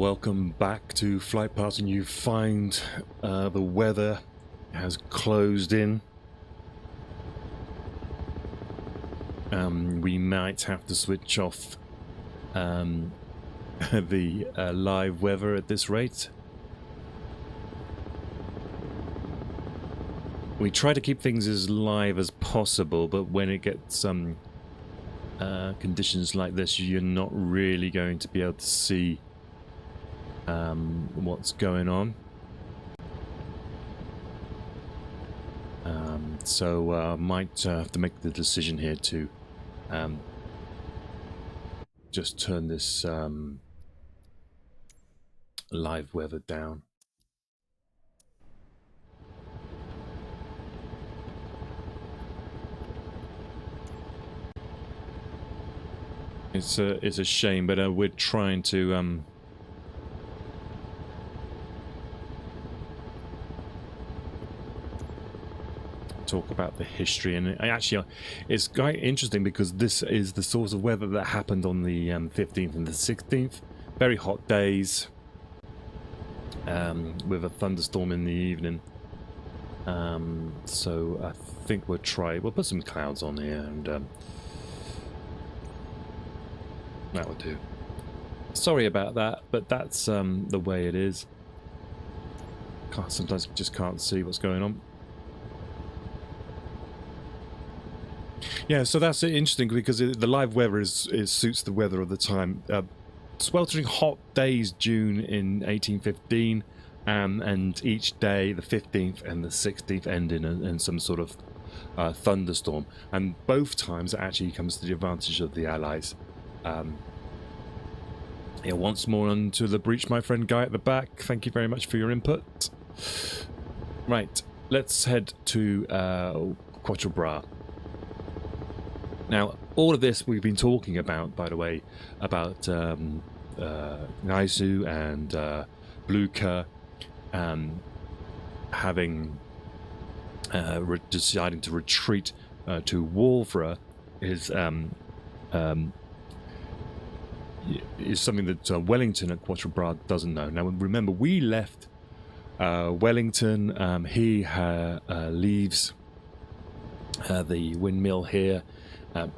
Welcome back to Flight Path, and you find the weather has closed in. We might have to switch off the live weather at this rate. We try to keep things as live as possible, but when it gets conditions like this, you're not really going to be able to see what's going on. So might have to make the decision here to just turn this live weather down. It's a shame, but we're trying to talk about the history, and actually it's quite interesting because this is the sort of weather that happened on the 15th and the 16th. Very hot days with a thunderstorm in the evening. So I think we'll put some clouds on here, and that will do. Sorry about that, but that's the way it is. Sometimes just can't see what's going on. Yeah, so that's interesting because the live weather suits the weather of the time. Sweltering hot days, June in 1815, and each day, the 15th and the 16th, end in some sort of thunderstorm. And both times it actually comes to the advantage of the Allies. Yeah, once more onto the breach, my friend Guy at the back. Thank you very much for your input. Right, let's head to Quatre Bras. Now, all of this we've been talking about, by the way, about Naisu and Blucher having deciding to retreat to Wavre is something that Wellington at Quatre Bras doesn't know. Now, remember, we left Wellington. He leaves the windmill here.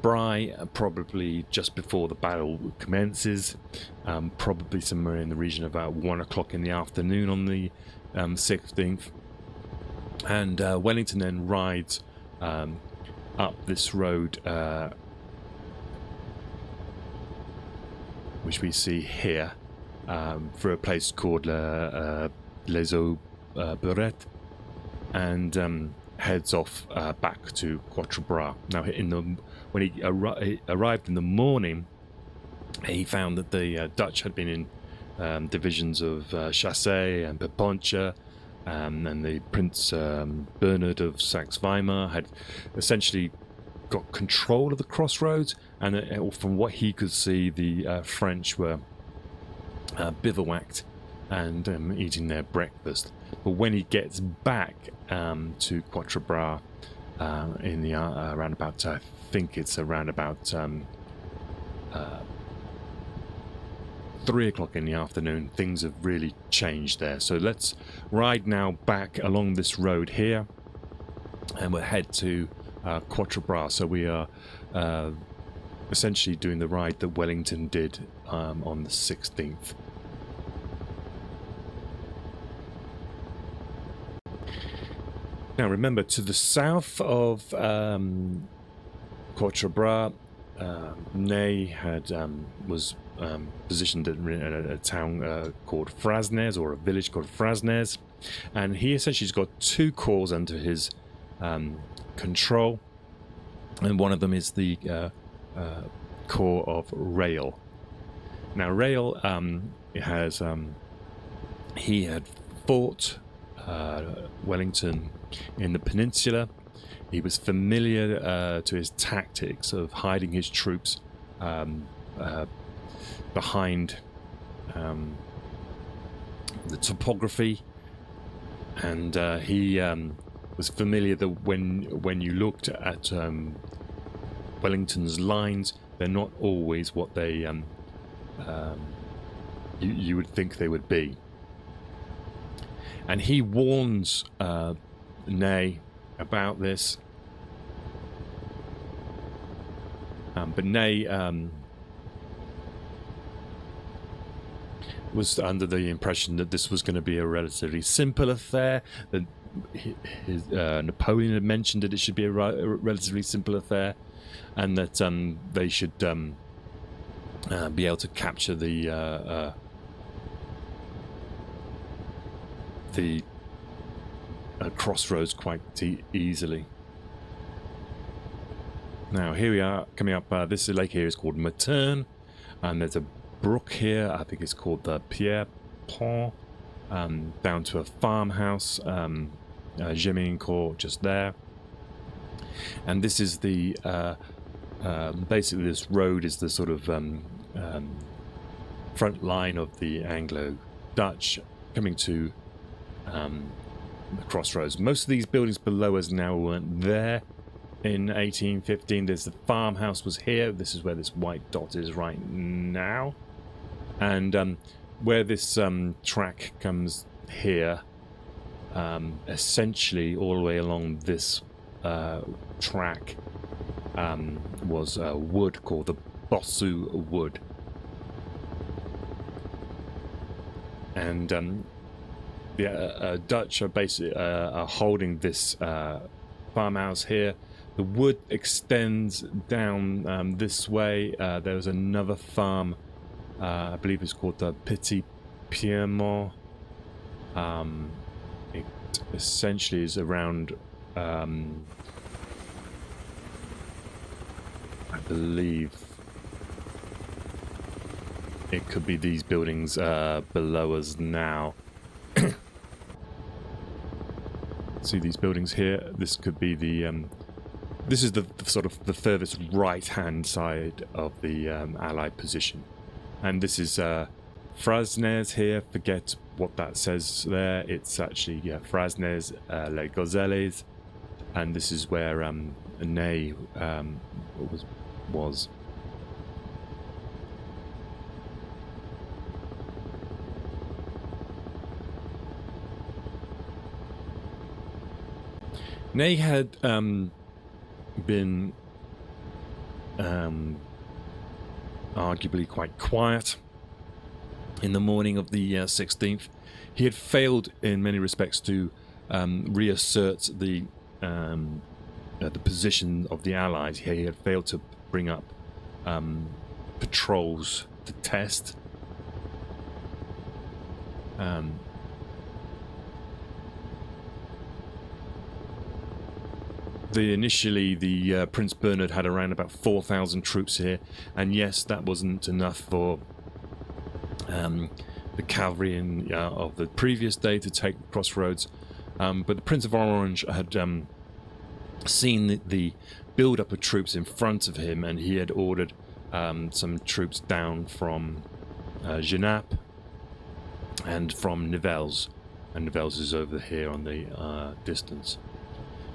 Bry, probably just before the battle commences, probably somewhere in the region of about 1 o'clock in the afternoon on the 16th. And Wellington then rides up this road, which we see here, for a place called Les Aubrettes, and heads off back to Quatre Bras. Now, when he arrived in the morning, he found that the Dutch had been in divisions of Chassé and Peponcha, and the Prince Bernard of Saxe-Weimar had essentially got control of the crossroads, and from what he could see, the French were bivouacked and eating their breakfast. But when he gets back to Quatre Bras in the around about, I think it's around about 3 o'clock in the afternoon, things have really changed there. So let's ride now back along this road here, and we'll head to Quatre Bras. So we are essentially doing the ride that Wellington did on the 16th. Now, remember, to the south of Quatre Bras, Ney was positioned in a town called Frasnes, or a village called Frasnes, and he essentially has got 2 corps under his control, and one of them is the corps of Rail. Now, Rail he had fought Wellington in the peninsula. He was familiar to his tactics of hiding his troops behind the topography, and he was familiar that when you looked at Wellington's lines, they're not always what they you would think they would be. And he warns Ney about this. But Ney was under the impression that this was going to be a relatively simple affair, that Napoleon had mentioned that it should be a relatively simple affair, and that they should be able to capture the crossroads quite easily. Now here we are coming up. This lake here is called Materne, and there's a brook here. I think it's called the Pierre Pont, down to a farmhouse, Gemincourt, just there. And this is the basically this road is the sort of front line of the Anglo-Dutch coming to the crossroads. Most of these buildings below us now weren't there in 1815. There's the farmhouse was here. This is where this white dot is right now. And where this track comes here, essentially all the way along this track was a wood called the Bossu Wood. And the Dutch are basically are holding this farmhouse here. The wood extends down this way. There's another farm, I believe it's called the Petit Piedmont. It essentially is around, I believe it could be these buildings below us now. See these buildings here? This could be the this is the sort of the furthest right-hand side of the Allied position, and this is Frasnes here. Forget what that says there. It's actually Frasnes Les Gozelles, and this is where Ney was. Ney had been arguably quite quiet in the morning of the 16th. He had failed in many respects to reassert the position of the Allies. He had failed to bring up patrols to test. Initially, the Prince Bernhard had around about 4,000 troops here, and yes, that wasn't enough for the cavalry of the previous day to take the crossroads. But the Prince of Orange had seen the build-up of troops in front of him, and he had ordered some troops down from Genappe and from Nivelles, and Nivelles is over here on the distance.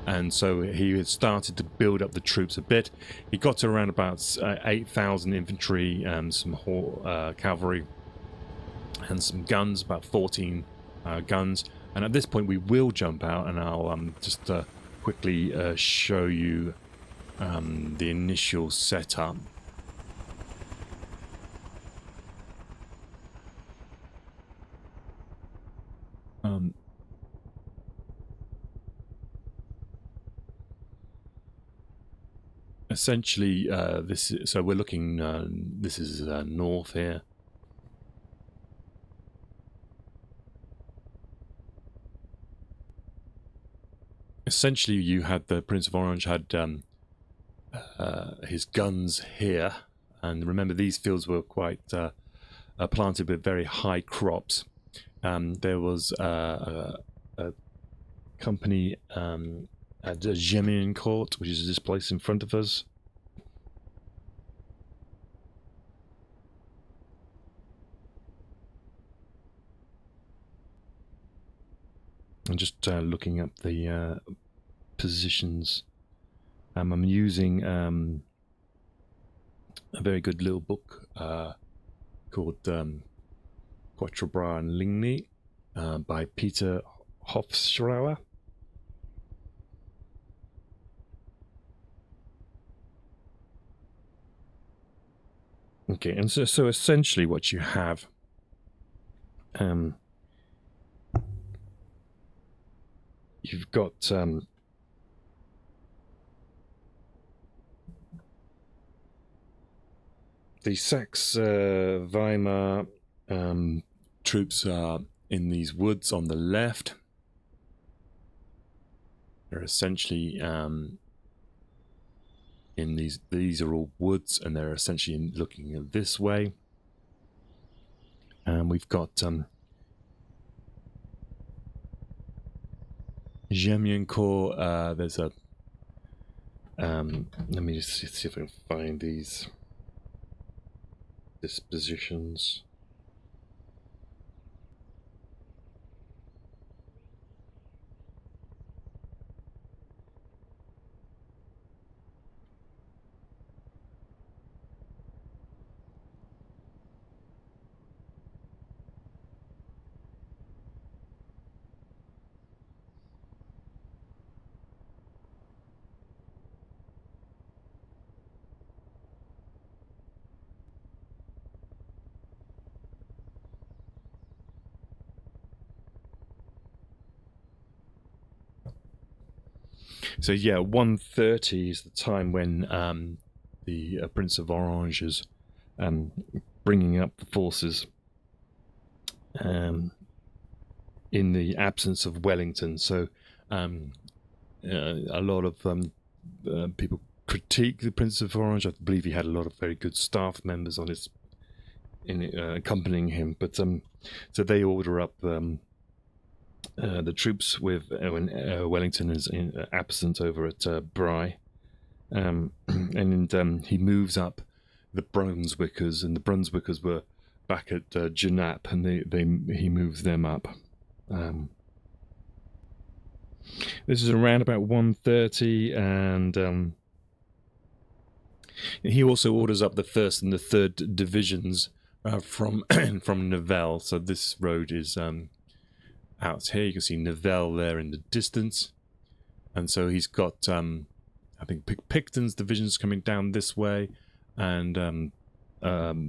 And so he had started to build up the troops a bit. He got to around about 8,000 infantry, some cavalry, and some guns, about 14 guns. And at this point, we will jump out, and I'll just quickly show you the initial setup. Essentially, so we're looking. This is north here. Essentially, you had the Prince of Orange had his guns here, and remember these fields were quite planted with very high crops. There was a company at Gemincourt, which is this place in front of us. I'm just looking up the positions. I'm using a very good little book called Quatre Bras and Ligny by Peter Hofschrauer. Okay, and so essentially what you have you've got the Saxe Weimar troops are in these woods on the left. They're essentially in these are all woods, and they're essentially looking this way. And we've got Gemiencourt. There's a let me just see if I can find these dispositions. So yeah, 1:30 is the time when the Prince of Orange is bringing up the forces in the absence of Wellington. So a lot of people critique the Prince of Orange. I believe he had a lot of very good staff members on his accompanying him. But so they order up the troops with when Wellington is absent over at Bry, and he moves up the Brunswickers, and the Brunswickers were back at Genappe, and he moves them up. This is around about 1:30, and he also orders up the 1st and the 3rd divisions from Nivelle. So this road is out here. You can see Nivelle there in the distance, and so he's got I think Picton's divisions coming down this way, and the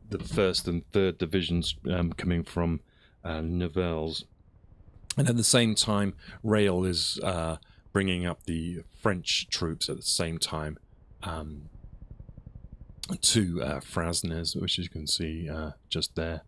1st and 3rd divisions coming from Nivelle's. And at the same time, Rail is bringing up the French troops at the same time to Frasnes, which you can see just there.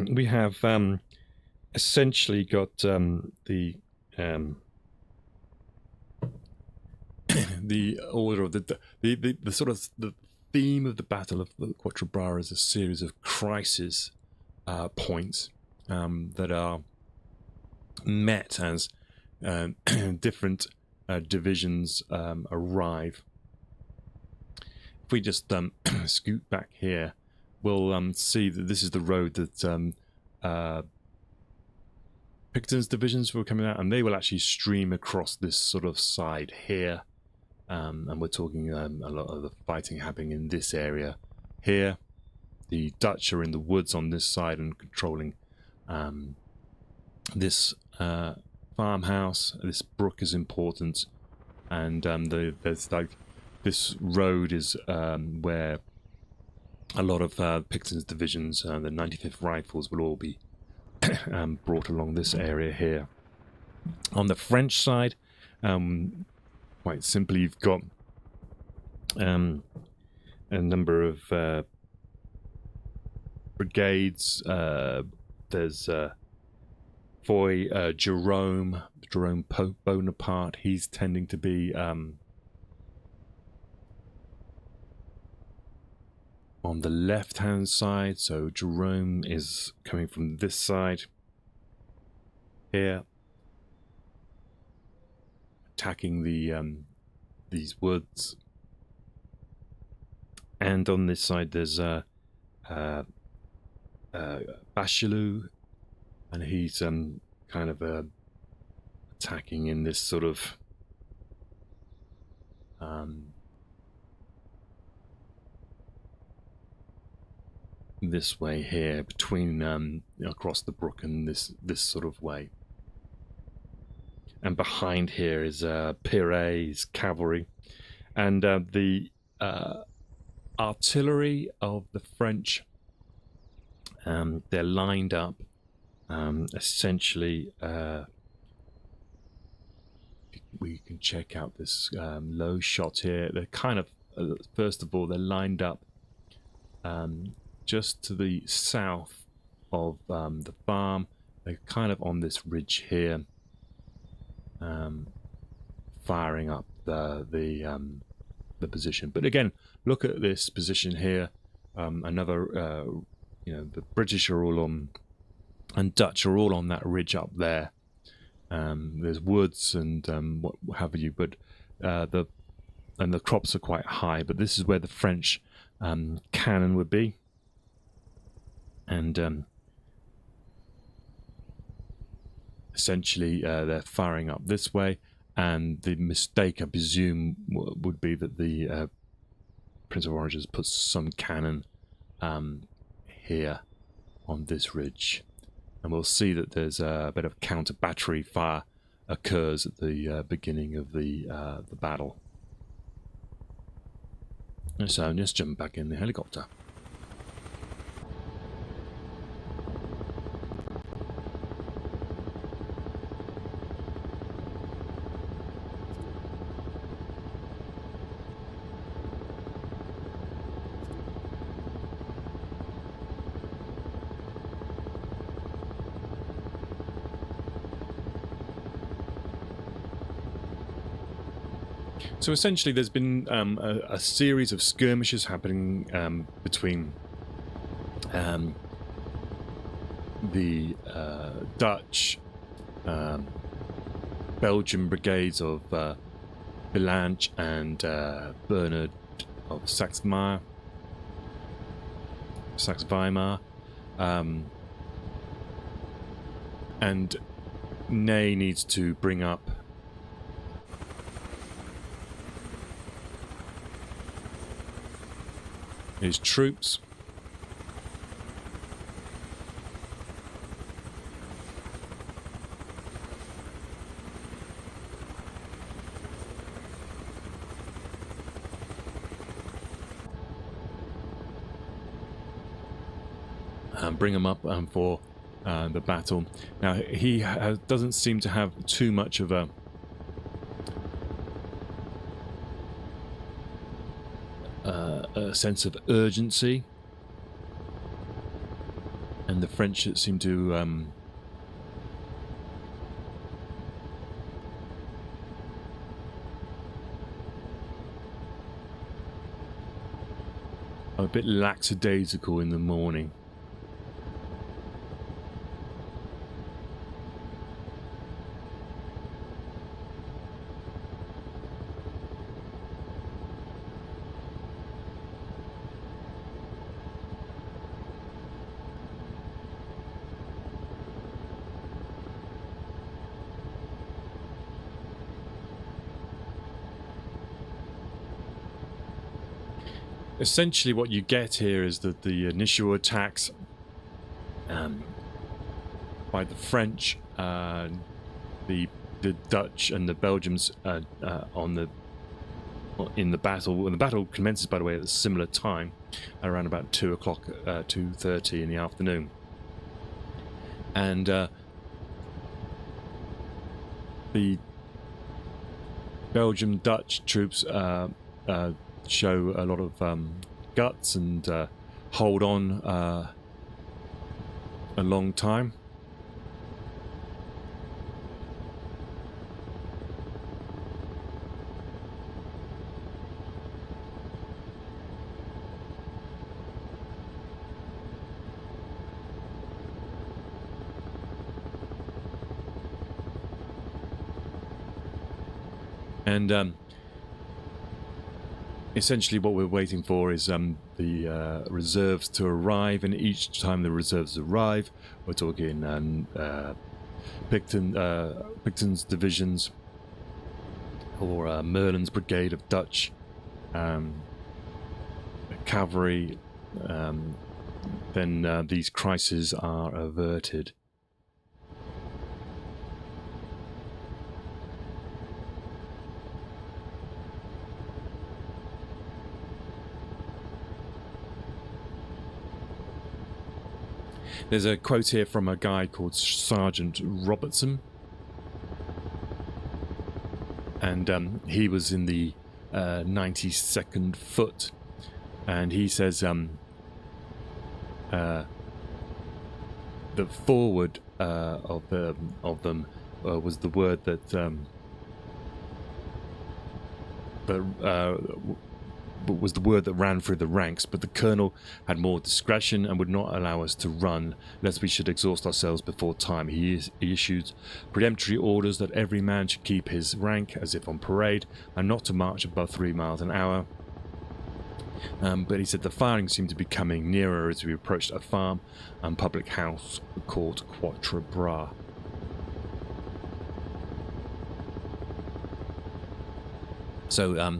We have essentially got the the order of the sort of the theme of the Battle of the Quatre Bras is a series of crisis points that are met as different divisions arrive. If we just scoot back here, we'll see that this is the road that Picton's divisions were coming out, and they will actually stream across this sort of side here. And we're talking a lot of the fighting happening in this area here. The Dutch are in the woods on this side and controlling this farmhouse. This brook is important, and there's like this road is where a lot of Picton's divisions, the 95th Rifles, will all be brought along this area here. On the French side, quite simply, you've got a number of brigades. There's Foy Jerome Bonaparte. He's tending to be on the left-hand side, so Jerome is coming from this side here. attacking these woods. And on this side, there's Waterloo, and he's kind of attacking in this sort of this way here, between across the brook and this sort of way. And behind here is Pire's cavalry, and the artillery of the French. They're lined up, essentially. We can check out this low shot here. They're kind of, first of all, they're lined up just to the south of the farm. They're kind of on this ridge here, firing up the position. But again, look at this position here. Another, the British are all on, and Dutch are all on that ridge up there. There's woods and what have you, but the crops are quite high. But this is where the French cannon would be, and essentially they're firing up this way. And the mistake, I presume, would be that the Prince of Orange has put some cannon here on this ridge. And we'll see that there's a bit of counter battery fire occurs at the beginning of the battle. So let's jump back in the helicopter. So essentially there's been a series of skirmishes happening between the Dutch, Belgian brigades of Belange and Bernard of Saxe-Weimar, and Ney needs to bring up his troops. Bring him up for the battle. Now he doesn't seem to have too much of a sense of urgency, and the French seem to are a bit lackadaisical in the morning. Essentially what you get here is that the initial attacks by the French, the Dutch and the Belgians in the battle. And the battle commences, by the way, at a similar time, around about 2 o'clock, 2:30 in the afternoon. And the Belgian-Dutch troops show a lot of guts and hold on a long time. And essentially what we're waiting for is the reserves to arrive, and each time the reserves arrive, we're talking Picton's divisions or Merlin's brigade of Dutch cavalry, then these crises are averted. There's a quote here from a guy called Sergeant Robertson, and he was in the 92nd Foot, and he says the forward of them was the word that was the word that ran through the ranks, but the colonel had more discretion and would not allow us to run lest we should exhaust ourselves before time. He issued peremptory orders that every man should keep his rank as if on parade and not to march above 3 miles an hour. But he said the firing seemed to be coming nearer as we approached a farm and public house called Quatre Bras. So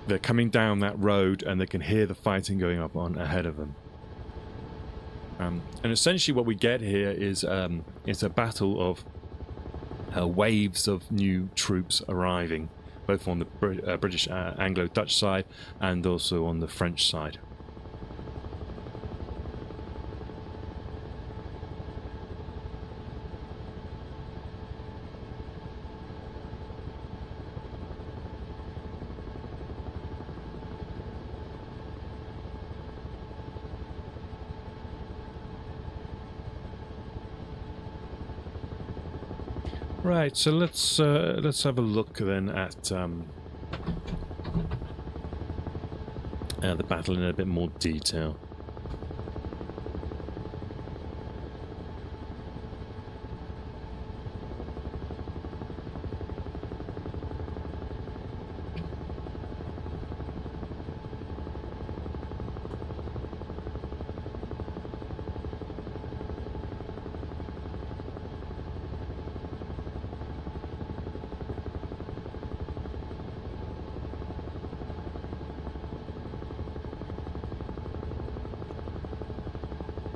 they're coming down that road and they can hear the fighting going up on ahead of them. And essentially what we get here is it's a battle of waves of new troops arriving, both on the British Anglo-Dutch side and also on the French side. Right, so let's have a look then at the battle in a bit more detail.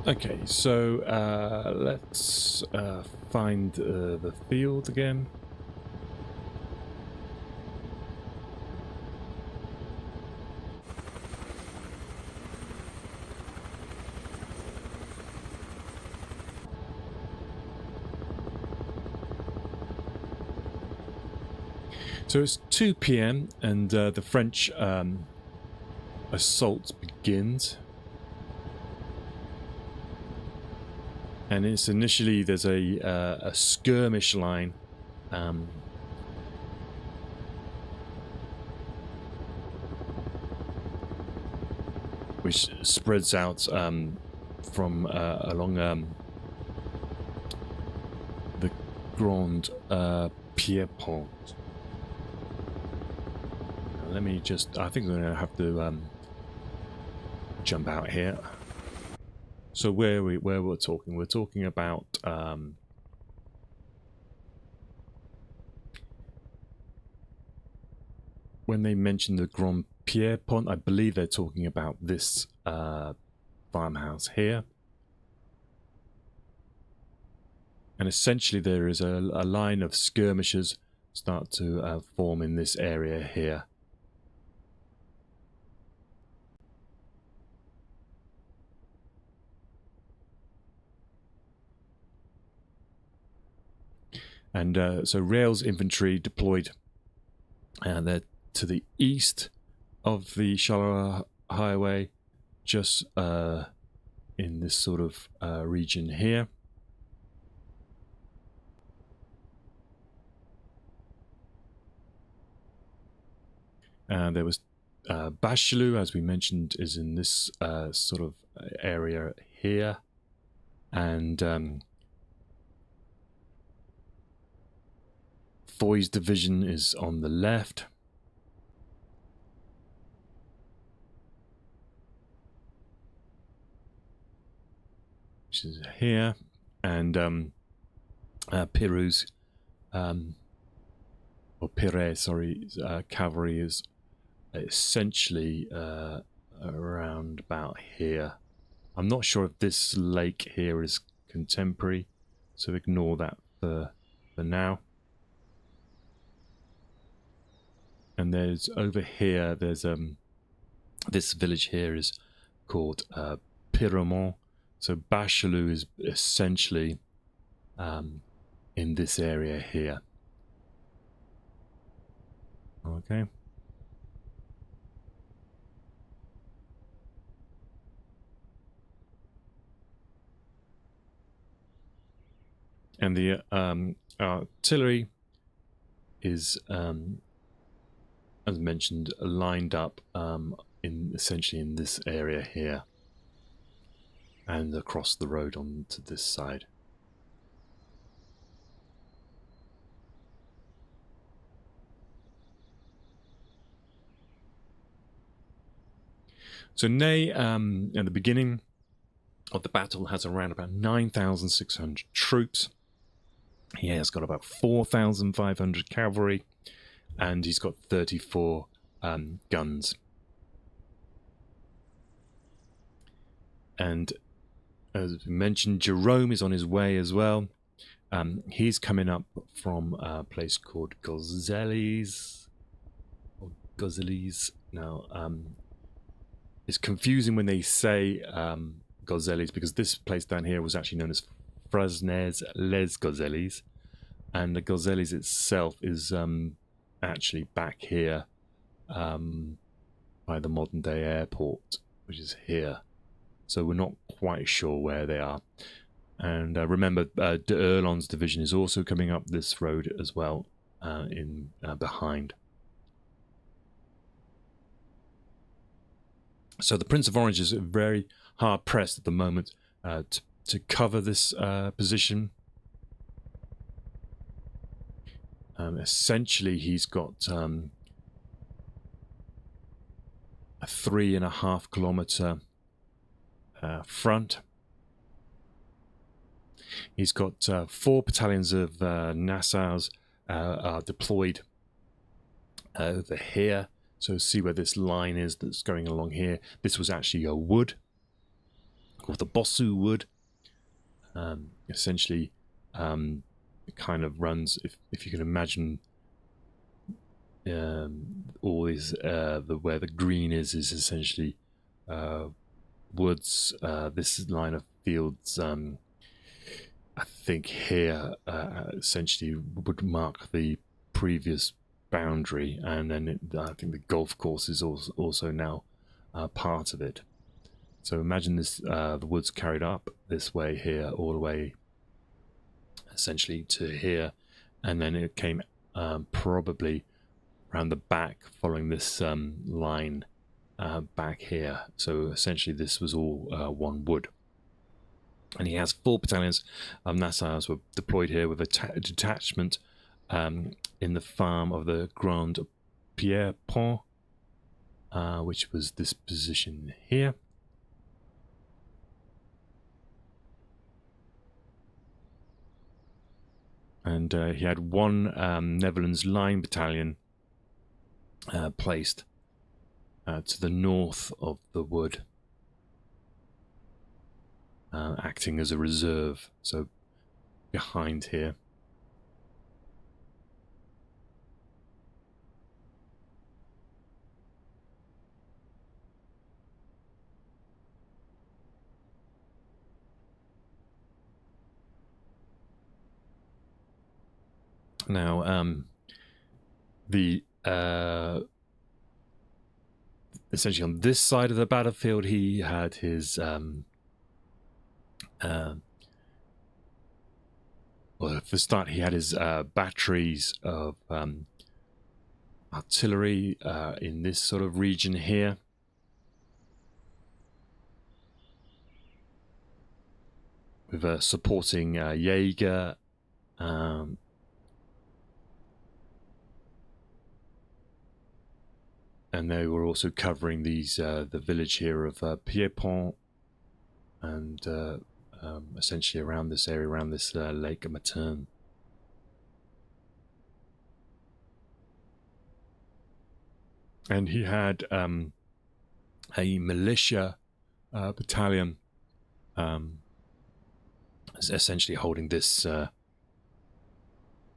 Okay, so let's find the field again. So it's 2 p.m. and the French assault begins. And it's initially there's a skirmish line, which spreads out from along the Grand Pierrepont. Let me just. I think we're going to have to jump out here. So where we're talking about when they mention the Grand Pierrepont, I believe they're talking about this farmhouse here. And essentially there is a line of skirmishers start to form in this area here. And so Rail's infantry deployed they're to the east of the Charleroi Highway, just in this sort of region here. And there was Waterloo, as we mentioned, is in this sort of area here. And Foy's division is on the left. Which is here. And Piru's, or Pire, sorry, cavalry is essentially around about here. I'm not sure if this lake here is contemporary, so ignore that for now. And there's over here, there's this village here is called Pyramont. So Waterloo is essentially in this area here. Okay. And the artillery is, as mentioned, lined up essentially in this area here, and across the road onto this side. So Ney, at the beginning of the battle, has around about 9,600 troops. He has got about 4,500 cavalry, and he's got 34 guns. And as we mentioned, Jerome is on his way as well. He's coming up from a place called Gozeles. Now, it's confusing when they say Gozeles, because this place down here was actually known as Frasnes les Gozeles, and the Gozeles itself is actually back here by the modern day airport, which is here. So we're not quite sure where they are. And remember, de Erlon's division is also coming up this road as well, in behind. So the Prince of Orange is very hard pressed at the moment to cover this position. Essentially, he's got a 3.5 kilometer front. He's got 4 battalions of Nassau's are deployed over here. So see where this line is that's going along here. This was actually a wood called the Bossu Wood. Essentially, it kind of runs, if you can imagine, all these where the green is essentially woods. This line of fields, I think here essentially would mark the previous boundary, and then I think the golf course is also now part of it. So imagine this, the woods carried up this way here, all the way essentially to here, and then it came probably around the back following this line back here. So essentially this was all one wood. And he has 4 battalions of Nassau's were deployed here with a detachment in the farm of the Grand Pierrepont, which was this position here. And he had 1 Netherlands Line battalion placed to the north of the wood, acting as a reserve, so behind here. Now, the essentially on this side of the battlefield, he had his well, for the start, he had his batteries of artillery in this sort of region here. With a supporting Jaeger and they were also covering these the village here of Pierrepont, and essentially around this area, around this Lake Materne. And he had a militia battalion, essentially holding this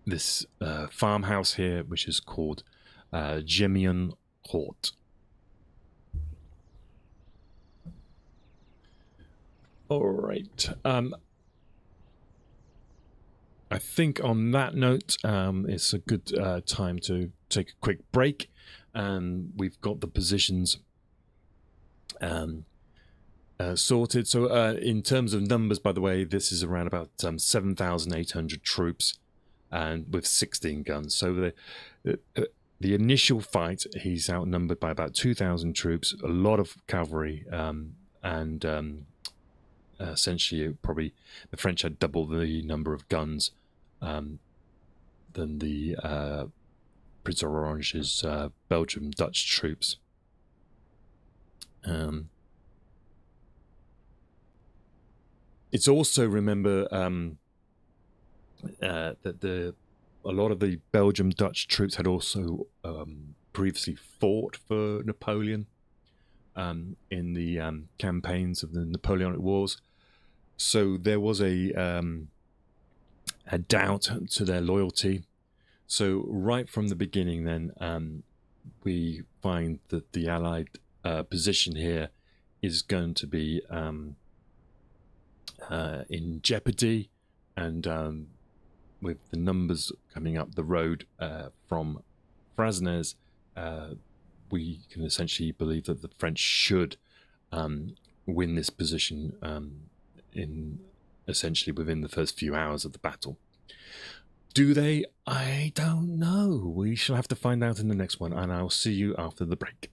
this farmhouse here, which is called Gemion Court. All right. I think on that note, it's a good time to take a quick break. We've got the positions sorted. So in terms of numbers, by the way, this is around about 7,800 troops, and with 16 guns. So the initial fight, he's outnumbered by about 2,000 troops, a lot of cavalry, and essentially probably the French had double the number of guns than the Prince of Orange's Belgium Dutch troops. It's also, remember, that a lot of the Belgium Dutch troops had also previously fought for Napoleon in the campaigns of the Napoleonic Wars. So there was a doubt to their loyalty. So right from the beginning then, we find that the Allied position here is going to be in jeopardy, and with the numbers coming up the road from Frasnes, we can essentially believe that the French should win this position in essentially within the first few hours of the battle. Do they? I don't know. We shall have to find out in the next one, and I'll see you after the break.